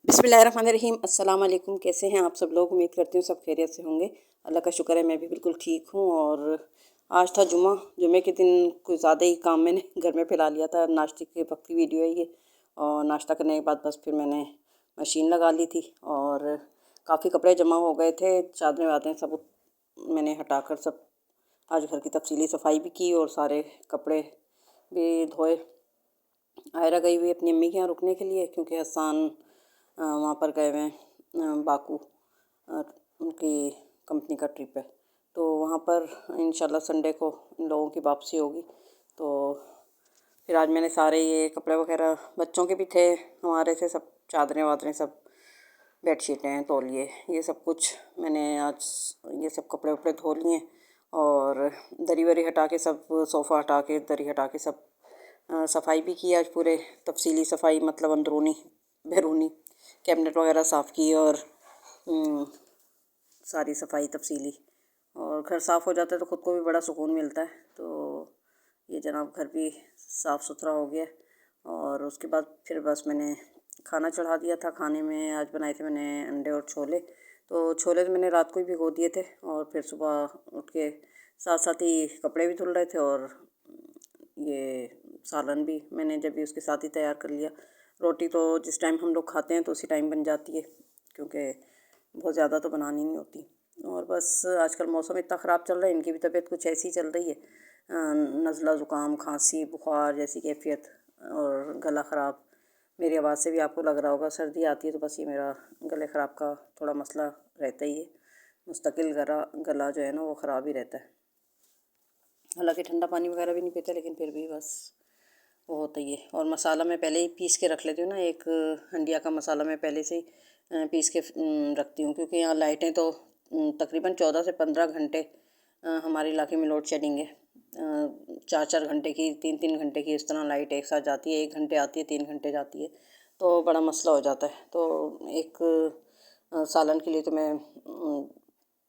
बिस्मिल्लाहिर्रहमानिर्रहीम। अस्सलाम वालेकुम। कैसे हैं आप सब लोग? उम्मीद करती हूँ सब खैरियत से होंगे। अल्लाह का शुक्र है मैं भी बिल्कुल ठीक हूँ। और आज था जुमा। जुमे के दिन कुछ ज़्यादा ही काम मैंने घर में फैला लिया था। नाश्ते के वक्त की वीडियो है ये। और नाश्ता करने के बाद बस फिर मैंने मशीन लगा ली थी और काफ़ी कपड़े जमा हो गए थे। चादरें वादरें सब मैंने हटा कर सब आज घर की तफसीली सफाई भी की और सारे कपड़े भी धोए। आयरा गई हुई अपनी अम्मी के यहाँ रुकने के लिए, क्योंकि हसान वहाँ पर गए हुए हैं बाकू, उनकी कंपनी का ट्रिप है। तो वहाँ पर इंशाल्लाह संडे को इन लोगों की वापसी होगी। तो फिर आज मैंने सारे ये कपड़े वगैरह, बच्चों के भी थे, हमारे थे, सब चादरें वादरें, सब बेडशीटें, तौलिए, ये सब कुछ मैंने आज ये सब कपड़े वपड़े धो लिए। और दरी वरी हटा के, सब सोफ़ा हटा के, दरी हटा के सब सफाई भी की आज पूरे तफसीली सफाई, मतलब अंदरूनी बैरूनी कैबिनेट वगैरह साफ़ की और सारी सफाई तफसीली। और घर साफ़ हो जाता है तो ख़ुद को भी बड़ा सुकून मिलता है। तो ये जनाब घर भी साफ़ सुथरा हो गया। और उसके बाद फिर बस मैंने खाना चढ़ा दिया था। खाने में आज बनाए थे मैंने अंडे और छोले। तो छोले तो मैंने रात को ही भिगो दिए थे और फिर सुबह उठ के साथ साथ ही कपड़े भी धुल रहे थे और ये सालन भी मैंने जब भी उसके साथ ही तैयार कर लिया। रोटी तो जिस टाइम हम लोग खाते हैं तो उसी टाइम बन जाती है, क्योंकि बहुत ज़्यादा तो बनानी नहीं होती। और बस आजकल मौसम इतना ख़राब चल रहा है, इनकी भी तबीयत कुछ ऐसी चल रही है, नज़ला ज़ुकाम, खांसी, बुखार जैसी कैफियत और गला ख़राब। मेरी आवाज़ से भी आपको लग रहा होगा, सर्दी आती है तो बस ये मेरा गले ख़राब का थोड़ा मसला रहता ही है। मुस्तकिल गला जो है ना वो ख़राब ही रहता है। हालांकि ठंडा पानी वगैरह भी नहीं पीते, लेकिन फिर भी बस वो होता ही है। और मसाला मैं पहले ही पीस के रख लेती हूँ ना, एक हंडिया का मसाला मैं पहले से ही पीस के रखती हूँ, क्योंकि यहाँ लाइटें तो तकरीबन 14 से 15 घंटे हमारे इलाके में लोड शेडिंग है। 4-4 घंटे की, 3-3 घंटे की, इस तरह लाइट एक साथ जाती है। 1 घंटे आती है, 3 घंटे जाती है, तो बड़ा मसला हो जाता है। तो एक सालन के लिए तो मैं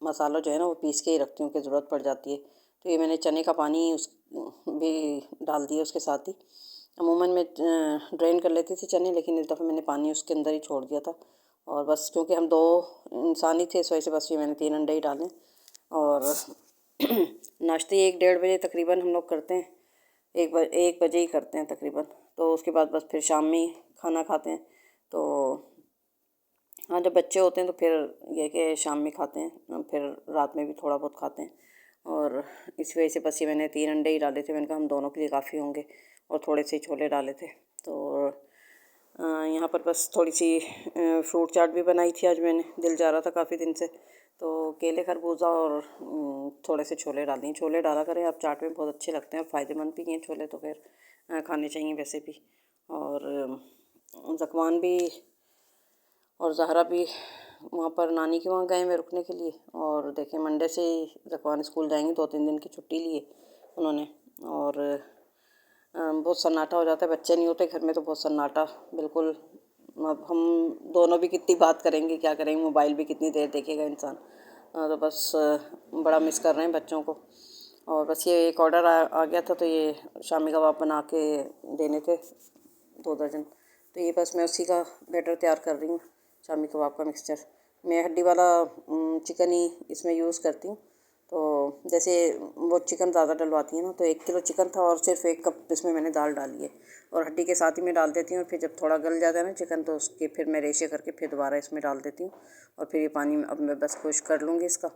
मसाला जो है ना वो पीस के ही रखती हूँ कि ज़रूरत पड़ जाती है। तो ये मैंने चने का पानी उस भी डाल दिया उसके साथ ही। अमूमन मैं ड्रेन कर लेती थी चने, लेकिन इस दफ़ा मैंने पानी उसके अंदर ही छोड़ दिया था। और बस क्योंकि हम 2 इंसान ही थे, इस वजह से बस ये मैंने 3 अंडे ही डाले। और नाश्ते 1-1:30 बजे तकरीबन हम लोग करते हैं, 1 बजे ही करते हैं तकरीबन। तो उसके बाद बस फिर शाम में ही खाना खाते हैं। तो हाँ, जब बच्चे होते हैं तो फिर ये कि शाम में खाते हैं, फिर रात में भी थोड़ा बहुत खाते हैं। और इस वजह से बस ये मैंने 3 अंडे ही डाले थे। मैंने कहा हम दोनों के लिए काफ़ी होंगे, और थोड़े से छोले डाले थे। तो यहाँ पर बस थोड़ी सी फ्रूट चाट भी बनाई थी आज मैंने, दिल जा रहा था काफ़ी दिन से। तो केले, खरबूजा और थोड़े से छोले डाल दिए। छोले डाला करें आप, चाट में बहुत अच्छे लगते हैं और फ़ायदेमंद भी हैं छोले, तो फिर खाने चाहिए वैसे भी। और ज़कवान भी और ज़हरा भी वहाँ पर नानी के वहाँ गए हुए रुकने के लिए। और देखें मंडे से ही ज़कवान स्कूल जाएंगी, 2-3 दिन की छुट्टी ली है उन्होंने। और बहुत सन्नाटा हो जाता है, बच्चे नहीं होते घर में तो बहुत सन्नाटा बिल्कुल। अब हम दोनों भी कितनी बात करेंगे, क्या करेंगे, मोबाइल भी कितनी देर देखेगा इंसान। तो बस बड़ा मिस कर रहे हैं बच्चों को। और बस ये एक ऑर्डर आ गया था, तो ये शामी कबाब बना के देने थे 2 दर्जन। तो ये बस मैं उसी का बैटर तैयार कर रही हूँ, शामी कबाब का मिक्सचर। मैं हड्डी वाला चिकन ही इसमें यूज़ करती हूँ। तो जैसे वो चिकन ज़्यादा डलवाती है ना, तो 1 किलो चिकन था और सिर्फ 1 कप इसमें मैंने दाल डाली है। और हड्डी के साथ ही मैं डाल देती हूँ। और फिर जब थोड़ा गल जाता है ना चिकन, तो उसके फिर मैं रेशे करके फिर दोबारा इसमें डाल देती हूँ। और फिर ये पानी अब मैं बस खुश कर लूँगी इसका।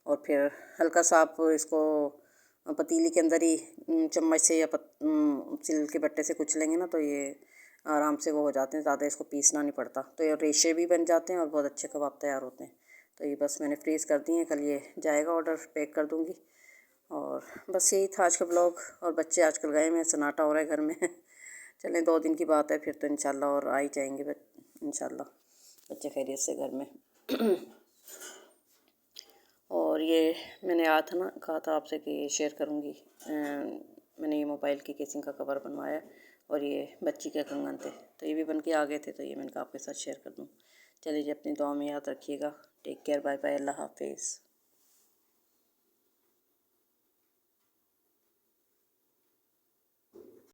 और फिर हल्का सा आप इसको पतीली के अंदर ही चम्मच से या सिल के बट्टे से कुचलेंगे ना, तो ये आराम से वो हो जाते हैं, ज़्यादा इसको पीसना नहीं पड़ता। तो ये रेशे भी बन जाते हैं और बहुत अच्छे कबाब तैयार होते हैं। तो ये बस मैंने फ्रीज़ कर दी हैं, कल ये जाएगा ऑर्डर, पैक कर दूँगी। और बस यही था आज का ब्लॉग। और बच्चे आजकल गए में सन्नाटा हो रहा है घर में चलें 2 दिन की बात है, फिर तो इंशाल्लाह और आ ही जाएंगे इंशाल्लाह बच्चे खैरियत से घर में और ये मैंने आया था ना, कहा था आपसे कि ये शेयर करूँगी। मैंने ये मोबाइल की केसिंग का कवर बनवाया और ये बच्ची के कंगन थे, तो ये भी बन के आ गए थे, तो ये मैंने कहा आपके साथ शेयर कर दूँ। चलिए जी, अपनी दुआ में याद रखिएगा। टेक केयर, बाय बाय, अल्लाह हाफिज़।